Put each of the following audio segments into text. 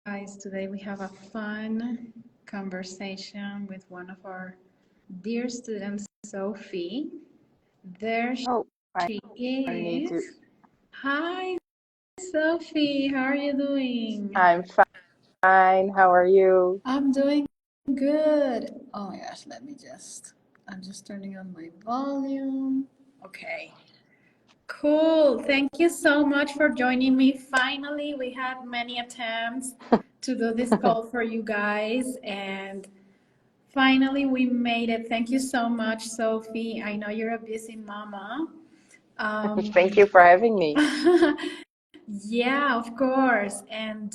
guys. Today we have a fun conversation with one of our dear students, Sophie. There Oh, I, she I need to. is. Hi, Sophie. How are you doing? I'm fine. How are you? I'm doing good. Oh my gosh, I'm just turning on my volume. Okay. Cool. Thank you so much for joining me. Finally, we had many attempts to do this call for you guys, and finally we made it. Thank you so much, Sophie. I know you're a busy mama. Thank Um, you for having me. yeah, of course. And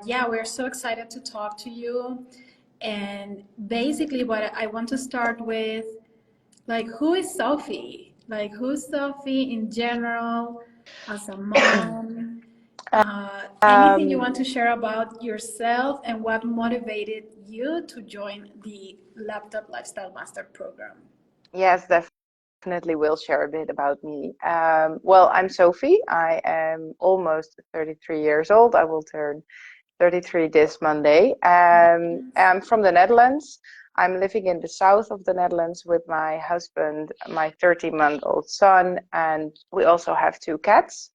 yeah, we're so excited to talk to you. And basically, what I want to start with, like, who is Sophie? Like, who's Sophie in general, as a mom? Anything you Um, want to share about yourself and what motivated you to join the Laptop Lifestyle Master Program? yes, definitely will share a bit about me. Well, I'm Sophie. I am almost 33 years old. I will turn 33 this Monday. I'm from the Netherlands. I'm living in the south of the Netherlands with my husband, my 30-month-old son, and we also have two cats.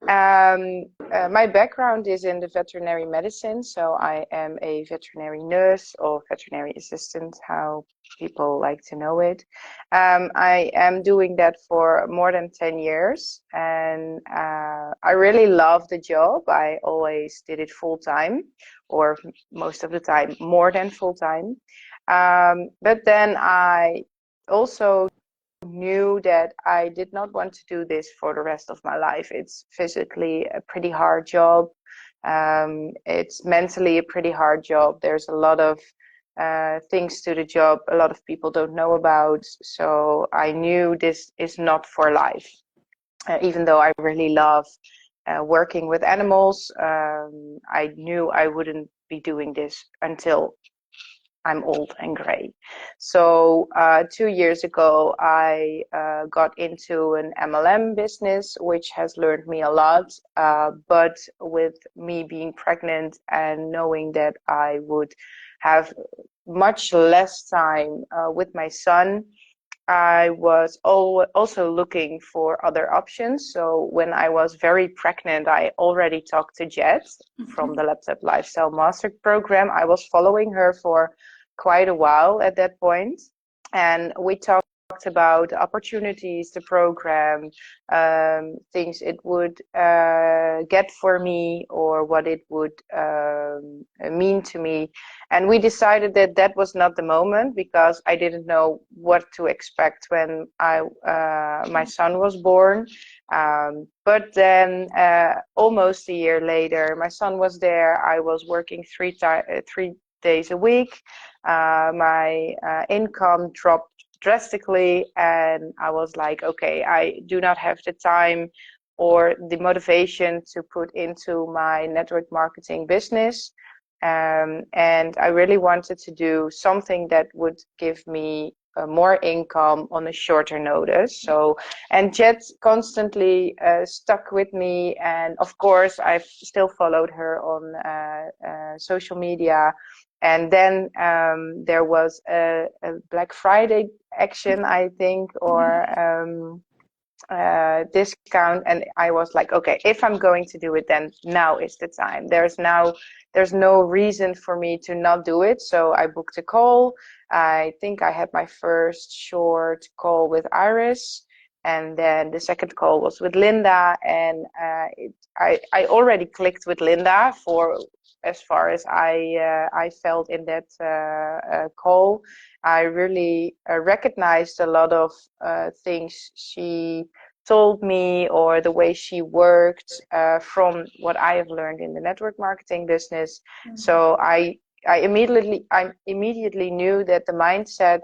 My background is in the veterinary medicine, so I am a veterinary nurse or veterinary assistant, how people like to know it. I am doing that for more than 10 years, and I really love the job. I always did it full time, or most of the time more than full time. But then I also knew that I did not want to do this for the rest of my life. It's physically a pretty hard job. It's mentally a pretty hard job. There's a lot of things to the job a lot of people don't know about. So I knew this is not for life. Even though I really love working with animals, I knew I wouldn't be doing this until I'm old and gray. So 2 years ago, I got into an MLM business, which has learned me a lot. But with me being pregnant and knowing that I would have much less time with my son, I was also looking for other options. So when I was very pregnant, I already talked to Jet from the Laptop Lifestyle Master Program. I was following her for quite a while at that point, and we talked about opportunities, the program, things it would get for me, or what it would mean to me. And we decided that that was not the moment because I didn't know what to expect when my son was born. But then almost a year later, my son was there. I was working 3 days a week. My income dropped drastically, and I was like, okay, I do not have the time or the motivation to put into my network marketing business. And I really wanted to do something that would give me more income on a shorter notice. So, and Jet constantly stuck with me, and of course, I've still followed her on social media. And then there was a Black Friday action, I think, or discount, and I was like, okay, if I'm going to do it, then now is the time. There's no reason for me to not do it. So I booked a call. I think I had my first short call with Iris, and then the second call was with Linda, and I already clicked with Linda for as far as I felt in that call. I really recognized a lot of things she told me, or the way she worked, from what I have learned in the network marketing business. So I immediately knew that the mindset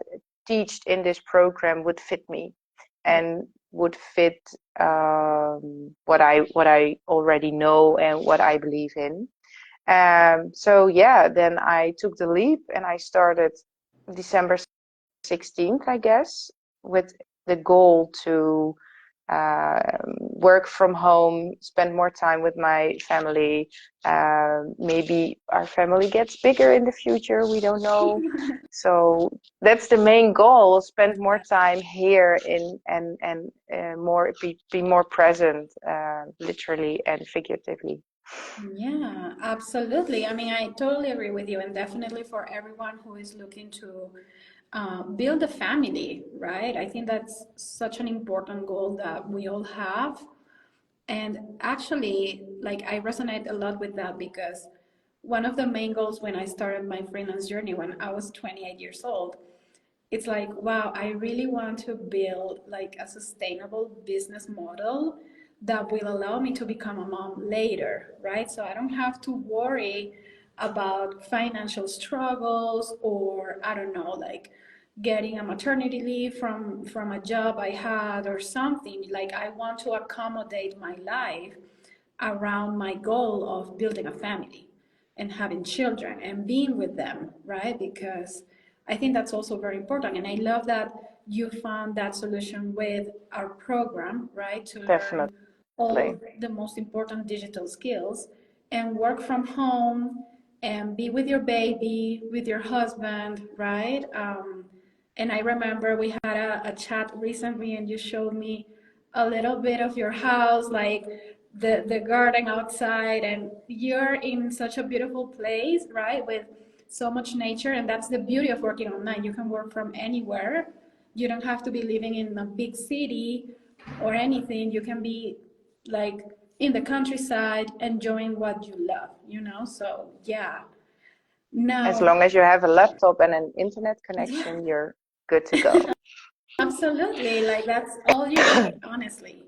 taught in this program would fit me and would fit what I already know and what I believe in. So yeah, then I took the leap and I started December 16th, I guess, with the goal to work from home, spend more time with my family. Maybe our family gets bigger in the future, we don't know. So that's the main goal, spend more time here and more be more present, literally and figuratively. Yeah, absolutely. I mean, I totally agree with you, and definitely for everyone who is looking to build a family, right? I think that's such an important goal that we all have. And actually, like, I resonate a lot with that because one of the main goals when I started my freelance journey when I was 28 years old, it's like, wow, I really want to build like a sustainable business model that will allow me to become a mom later, right? So I don't have to worry about financial struggles or I don't know, like getting a maternity leave from a job I had or something. Like I want to accommodate my life around my goal of building a family and having children and being with them, right? Because I think that's also very important. And I love that you found that solution with our program, right? To learn all Definitely. the most important digital skills and work from home and be with your baby, with your husband, right? And I remember we had a chat recently and you showed me a little bit of your house, like the garden outside, and you're in such a beautiful place, right? With so much nature, and that's the beauty of working online. You can work from anywhere. You don't have to be living in a big city or anything. You can be like in the countryside enjoying what you love, you know? So yeah. As Now, long as you have a laptop and an internet yeah, connection, you're good to go. absolutely. Like that's all you need, honestly.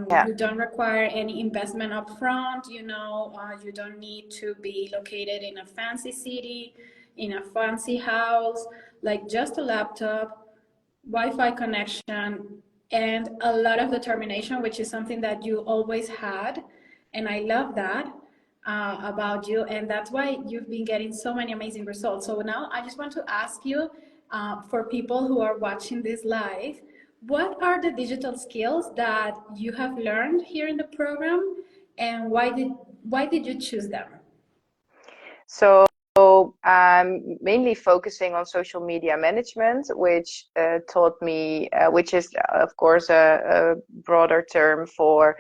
Yeah. You don't require any investment up front, you know, you don't need to be located in a fancy city, in a fancy house, like just a laptop, Wi-Fi connection, and a lot of determination, which is something that you always had. And I love that about you. And that's why you've been getting so many amazing results. So now I just want to ask you, for people who are watching this live, what are the digital skills that you have learned here in the program, and why did you choose them? So I'm mainly focusing on social media management, which taught me, which is of course a broader term for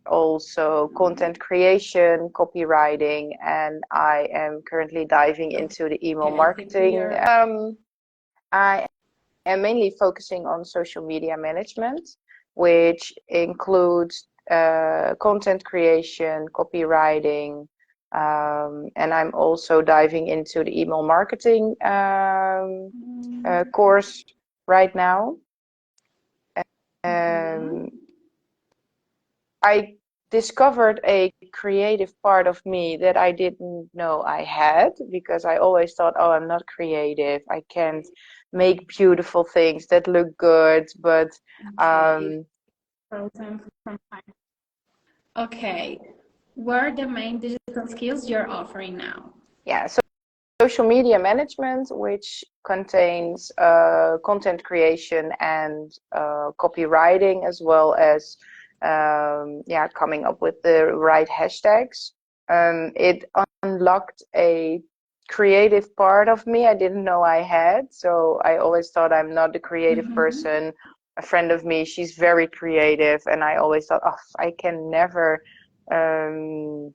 also content creation, copywriting, and I am currently diving into the email Okay, I think we marketing. are. I am mainly focusing on social media management, which includes content creation, copywriting, and I'm also diving into the email marketing course right now. Mhm. Um, I discovered a creative part of me that I didn't know I had because I always thought, oh, I'm not creative. I can't make beautiful things that look good. But Okay, um, frozen from time. Okay, what are the main digital skills you're offering now? yeah, so social media management, which contains content creation and copywriting, as well as yeah, coming up with the right hashtags. It unlocked a creative part of me I didn't know I had. So I always thought I'm not a creative Mm-hmm. person. A friend of me, she's very creative, and I always thought, oh, I can never um,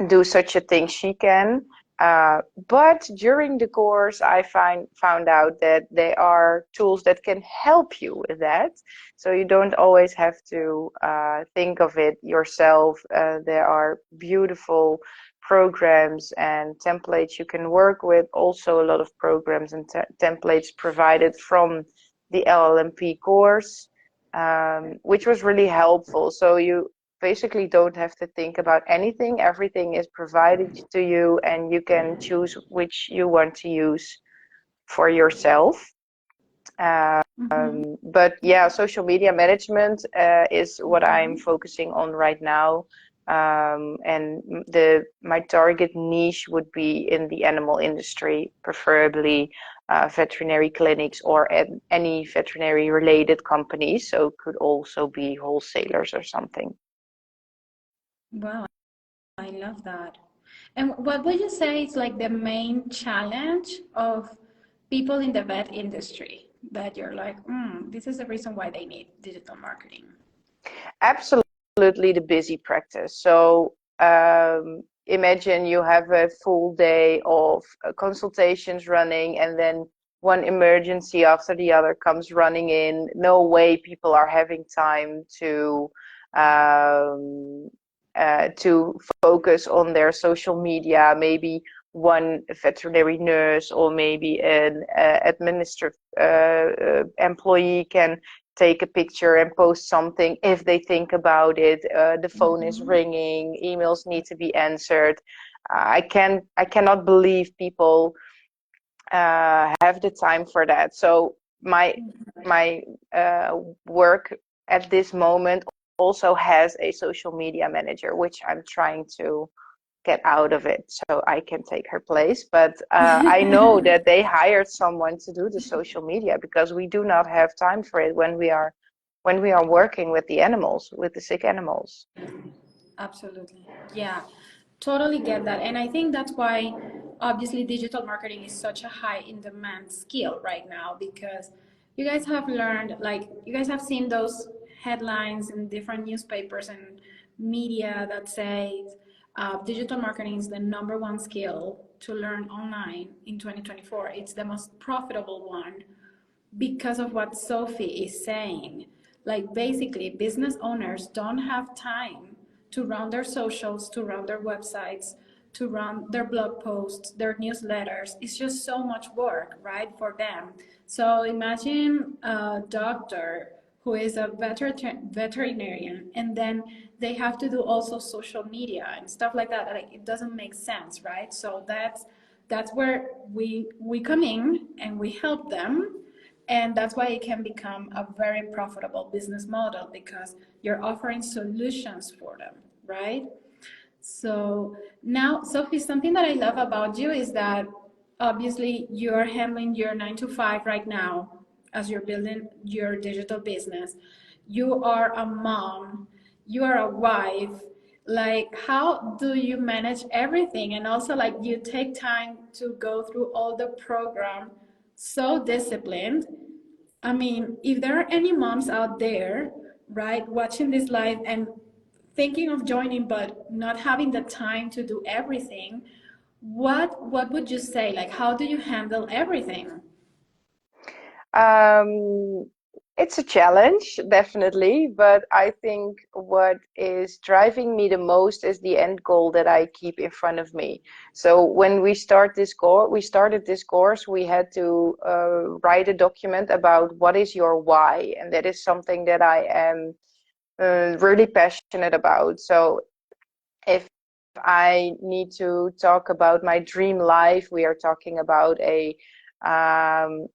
do such a thing she can. But during the course, I found out that there are tools that can help you with that. So you don't always have to think of it yourself. There are beautiful programs and templates you can work with. Also, a lot of programs and templates provided from the LLMP course, which was really helpful. So you basically don't have to think about anything. Everything is provided to you, and you can choose which you want to use for yourself. Mm-hmm. But yeah, social media management is what I'm focusing on right now. And my target niche would be in the animal industry, preferably veterinary clinics or any veterinary related companies. So it could also be wholesalers or something. Wow, I love that. And what would you say is like the main challenge of people in the vet industry that you're like, this is the reason why they need digital marketing? Absolutely the busy practice. So imagine you have a full day of consultations running, and then one emergency after the other comes running in. No way people are having time um, to focus on their social media. Maybe one veterinary nurse or maybe an administrative employee can take a picture and post something if they think about it. The phone is Mm-hmm. ringing, emails need to be answered. I cannot believe people have the time for that. So my work at this moment also has a social media manager, which I'm trying to get out of it so I can take her place. But I know that they hired someone to do the social media because we do not have time for it when we are working with the animals, with the sick animals. Absolutely. Yeah, totally get that. And I think that's why obviously digital marketing is such a high in demand skill right now because you guys have learned, like, you guys have seen those headlines in different newspapers and media that say digital marketing is the number one skill to learn online in 2024. It's the most profitable one because of what Sophie is saying. Like basically, business owners don't have time to run their socials, to run their websites, to run their blog posts, their newsletters. It's just so much work, right, for them. So imagine a doctor who is a veterinarian and then they have to do also social media and stuff like that. Like it doesn't make sense, right? So that's where we come in and we help them, and that's why it can become a very profitable business model because you're offering solutions for them, right? So now, Sophie, something that I love about you is that obviously you're handling your 9 to 5 right now as you're building your digital business. You are a mom, you are a wife. Like, how do you manage everything? And also, like, you take time to go through all the program so disciplined. I mean, if there are any moms out there, right, watching this live and thinking of joining but not having the time to do everything, what would you say? Like, how do you handle everything? Um, it's a challenge, definitely, but I think what is driving me the most is the end goal that I keep in front of me. So when we started this course, we had to write a document about what is your why, and that is something that I am really passionate about. So if I need to talk about my dream life, we are talking about a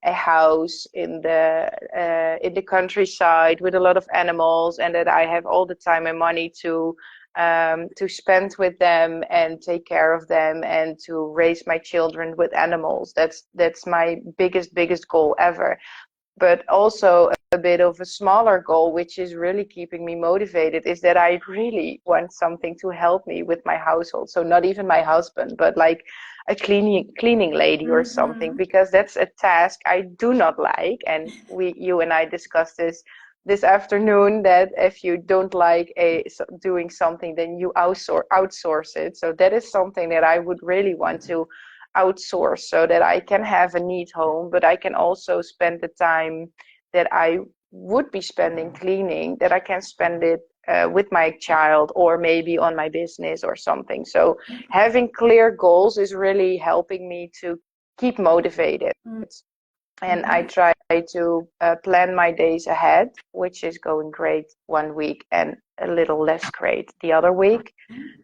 house in the countryside with a lot of animals, and that I have all the time and money to spend with them and take care of them and to raise my children with animals. That's my biggest goal ever. But also a bit of a smaller goal, which is really keeping me motivated, is that I really want something to help me with my household. So not even my husband, but like a cleaning lady or something, Mm-hmm. because that's a task I do not like. And you and I discussed this afternoon, that if you don't like doing something, then you outsource it. So that is something that I would really want to outsource so that I can have a neat home, but I can also spend the time that I would be spending cleaning, that I can spend it with my child or maybe on my business or something. So having clear goals is really helping me to keep motivated. And I Mm-hmm. try to plan my days ahead, which is going great one week and a little less great the other week.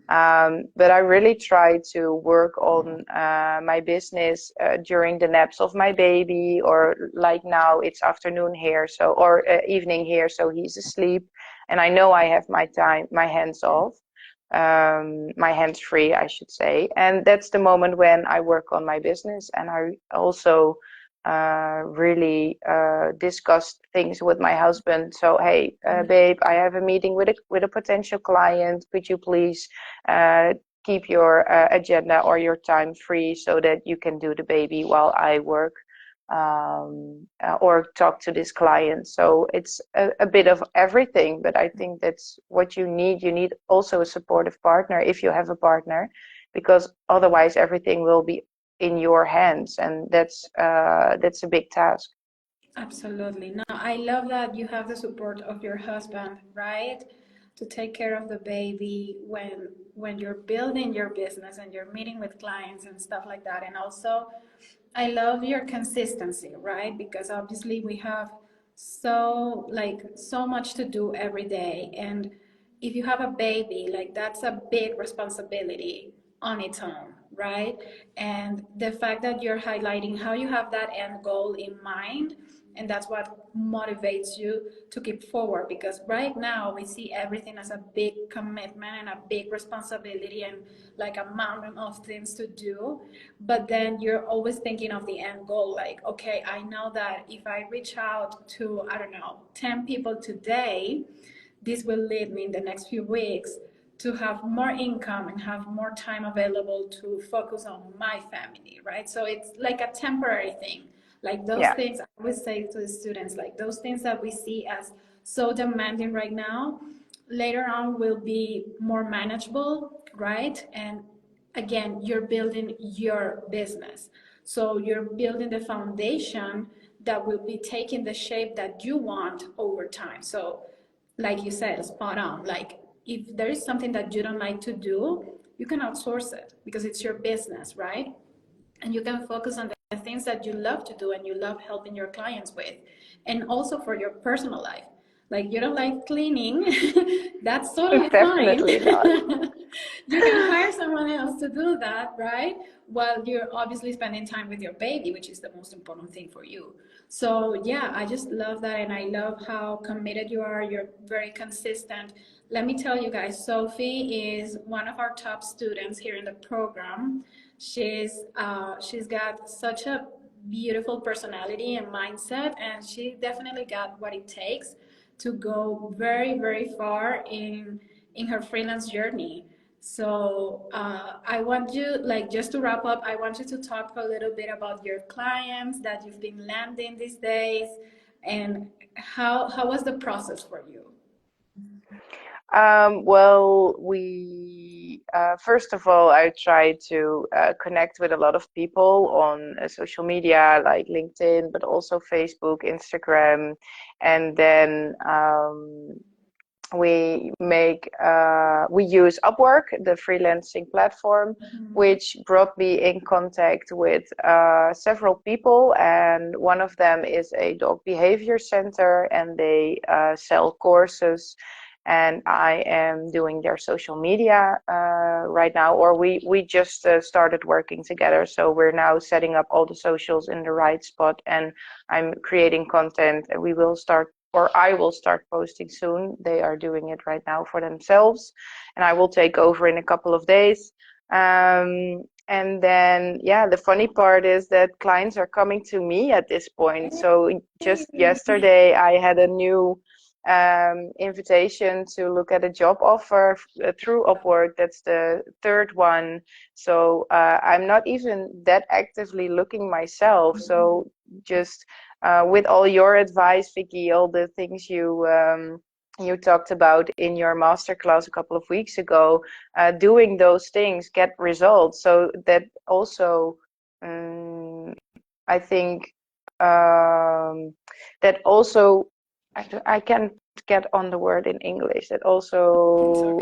But I really try to work on my business during the naps of my baby, or like now it's afternoon here, so or evening here, so he's asleep, and I know I have my time, my hands off. my hands free, I should say. And that's the moment when I work on my business, and I also really discussed things with my husband. So, hey, babe, I have a meeting with a potential client. Could you please keep your agenda or your time free so that you can do the baby while I work? Or talk to this client. So it's a bit of everything, but I think that's what you need. You need also a supportive partner if you have a partner, because otherwise everything will be in your hands, and that's a big task. Absolutely. No, I love that you have the support of your husband, right? To take care of the baby when you're building your business and you're meeting with clients and stuff like that. And also, I love your consistency, right? Because obviously we have so much to do every day, and if you have a baby, like that's a big responsibility on its own, right? And the fact that you're highlighting how you have that end goal in mind, and that's what motivates you to keep forward, because right now we see everything as a big commitment and a big responsibility and like a mountain of things to do, but then you're always thinking of the end goal, like, okay, I know that if I reach out to, I don't know, 10 people today, this will lead me in the next few weeks to have more income and have more time available to focus on my family, right? So it's like a temporary thing. Like those Yeah, things, I always say to the students, like those things that we see as so demanding right now, later on will be more manageable, right? And again, you're building your business. So you're building the foundation that will be taking the shape that you want over time. So like you said, spot on. Like if there is something that you don't like to do, you can outsource it because it's your business, right? And you can focus on the things that you love to do and you love helping your clients with. And also for your personal life. Like you don't like cleaning, that's totally fine. definitely not. You can hire someone else to do that, right? While you're obviously spending time with your baby, which is the most important thing for you. So yeah, I just love that, and I love how committed you are. You're very consistent. Let me tell you guys, Sophie is one of our top students here in the program. She's got such a beautiful personality and mindset, and she definitely got what it takes to go very, very far in her freelance journey. So I want you, like, just to wrap up, I want you to talk a little bit about your clients that you've been landing these days, and how was the process for you? Well, we first of all, I try to connect with a lot of people on social media like LinkedIn, but also Facebook, Instagram, and then we use Upwork, the freelancing platform, Mhm. which brought me in contact with several people, and one of them is a dog behavior center, and they sell courses, and I am doing their social media right now, or we just started working together, so we're now setting up all the socials in the right spot, and I'm creating content, and we will start, or I will start posting soon. They are doing it right now for themselves, and I will take over in a couple of days. And then, yeah, the funny part is that clients are coming to me at this point. So just Hey. yesterday, I had a new invitation to look at a job offer through Upwork. That's the third one. So I'm not even that actively looking myself. So just with all your advice, Vicky, all the things you talked about in your masterclass a couple of weeks ago, doing those things get results. So that also, um, I think, that also, I can't get on the word in English. That It's also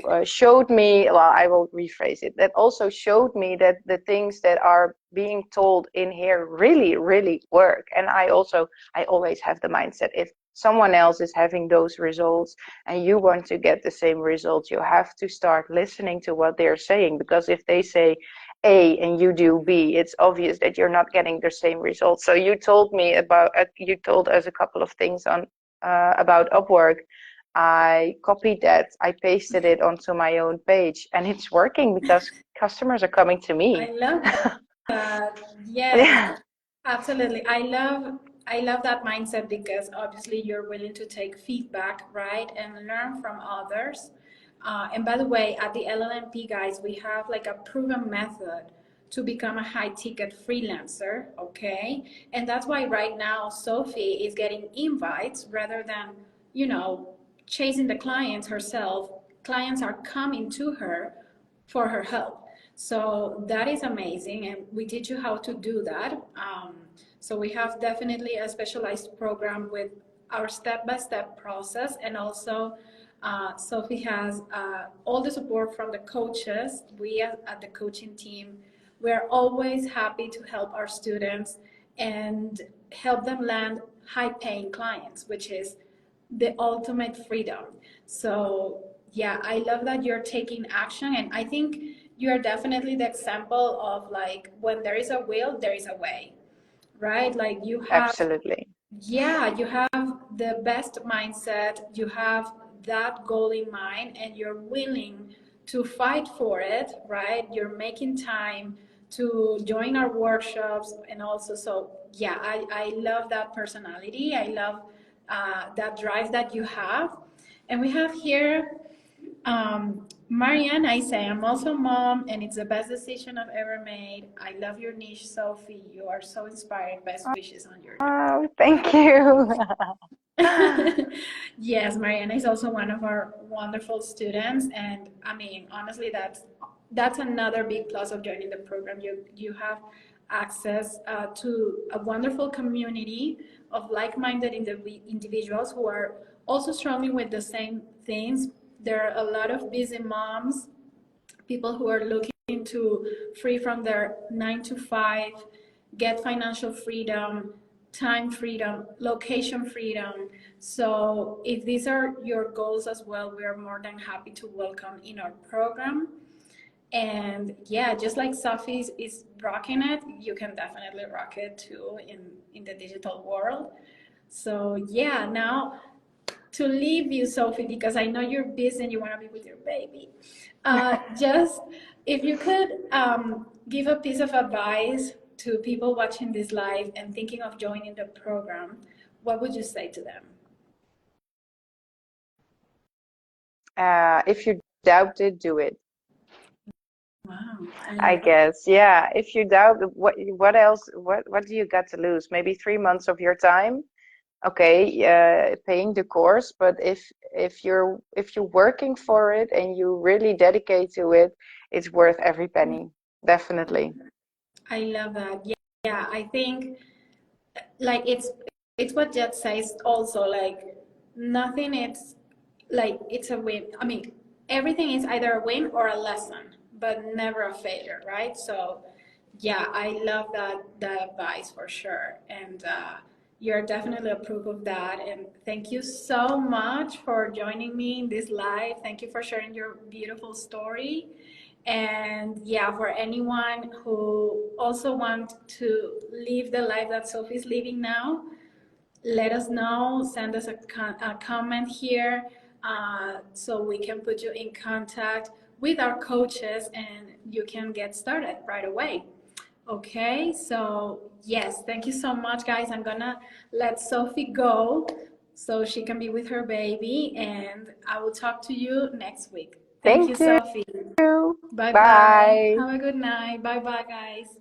okay. showed me, well, I will rephrase it. That also showed me that the things that are being told in here really, really work. And I always have the mindset, if someone else is having those results and you want to get the same results, you have to start listening to what they're saying. Because if they say A and you do B, it's obvious that you're not getting the same results. So you told us a couple of things on about Upwork. I copied that, I pasted it onto my own page, and it's working because customers are coming to I me. love that. Yes, Yeah, absolutely. I love that mindset because obviously you're willing to take feedback, right, and learn from others. And by the way, at the LLMP guys, we have like a proven method to become a high ticket freelancer, okay? And that's why right now Sophie is getting invites rather than, you know, chasing the clients herself. Clients are coming to her for her help. So that is amazing, and we teach you how to do that. So we have definitely a specialized program with our step-by-step process, and also Sophie has all the support from the coaches. We at the coaching team, we're always happy to help our students and help them land high-paying clients, which is the ultimate freedom. So yeah, I love that you're taking action, and I think you're definitely the example of like when there is a will, there is a way, right? Like you have, absolutely. yeah, you have the best mindset, you have that goal in mind, and you're willing to fight for it, right? You're making time to join our workshops, and also, so yeah, I love that personality. I love that drive that you have. And we have here Marianne, I say, I'm also mom, and it's the best decision I've ever made. I love your niche, Sophie. You are so inspiring. Best wishes on your Oh, thank you. Yes, Mariana is also one of our wonderful students, and I mean, honestly, that's another big plus of joining the program. You have access to a wonderful community of like-minded individuals who are also struggling with the same things. There are a lot of busy moms, people who are looking to free from their 9 to 5, get financial freedom, time freedom, location freedom. So if these are your goals as well, we are more than happy to welcome in our program. And yeah, just like Sophie is rocking it, you can definitely rock it too in the digital world. So yeah, now to leave you, Sophie, because I know you're busy and you want to be with your baby. Just if you could give a piece of advice to people watching this live and thinking of joining the program, what would you say to them? If you doubt it, do it. Wow, I I love that. guess, yeah. If you doubt, what else? What do you got to lose? Maybe 3 months of your time. Okay, paying the course, but if you're working for it and you really dedicate to it, it's worth every penny. Definitely. I love that. Yeah, yeah. I think like it's what Jet says also, like nothing is like it's a win. I mean, everything is either a win or a lesson, but never a failure, right? So yeah, I love that advice for sure. And you're definitely a proof of that. And thank you so much for joining me in this live. Thank you for sharing your beautiful story. And yeah, for anyone who also want to live the life that Sophie's living now, let us know. Send us a comment here so we can put you in contact with our coaches and you can get started right away. Okay, so yes, thank you so much, guys. I'm gonna let Sophie go so she can be with her baby, and I will talk to you next week. Thank you, Thank Sophie. you. Bye bye. Bye. Have a good night. Bye bye, guys.